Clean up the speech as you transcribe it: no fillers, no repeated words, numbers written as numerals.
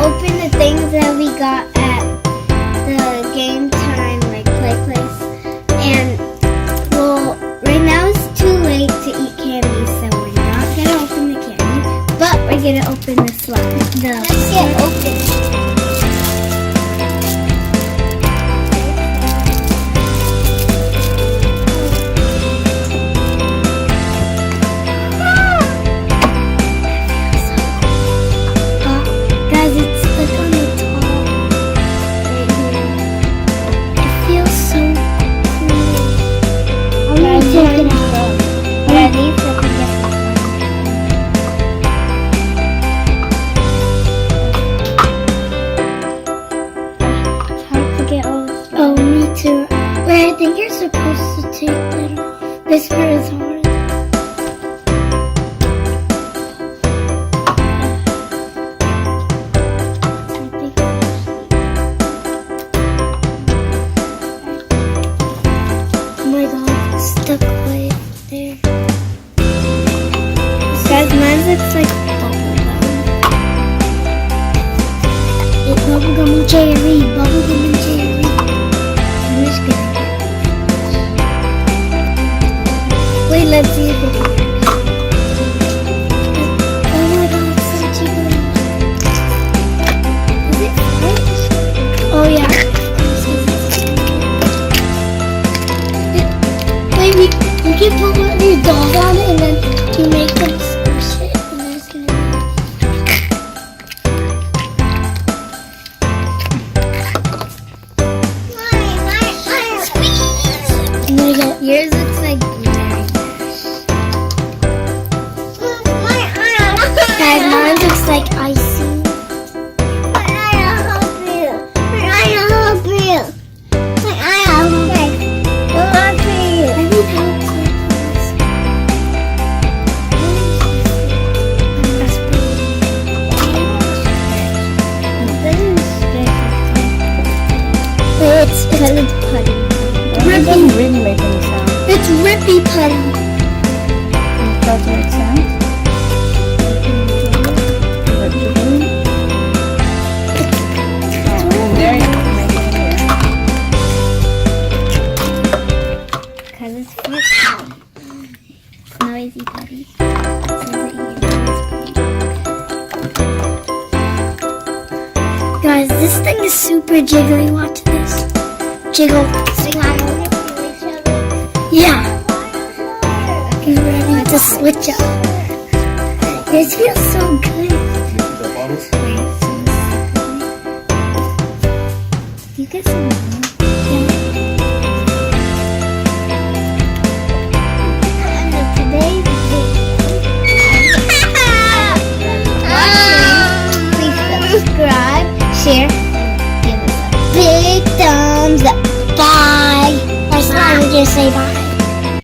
open the things that we got at the game time, like play place. And well, right now it's too late to eat candy, so we're not gonna open the candy, but we're gonna open the slime. Let's get open. But I think you're supposed to take that off. This part is hard. Oh my god, it's stuck right there. Guys, mine looks like bubblegum. It's bubblegum and cherry, bubblegum and cherry. I'm just gonna wait, let's see if it works. Oh my god, it's so jiggly. Is it right? Oh yeah. Wait, you can put your dog on it and then you make them squish it and then it's gonna be yours looks like blueberry mash. Guys, mine looks like icing. Let me help you. It's putty. Rippy. Really make any sound. It's rippy putty. Does it make sense? There you go. Make it here. Because it's putty. It's noisy putty. Guys, this thing is super jiggly. Watch this. Jiggle. Yeah. He's ready to switch up. This feels so good. You get some more. Please subscribe, share, give us a big thumbs up. Bye. Let's not just say bye.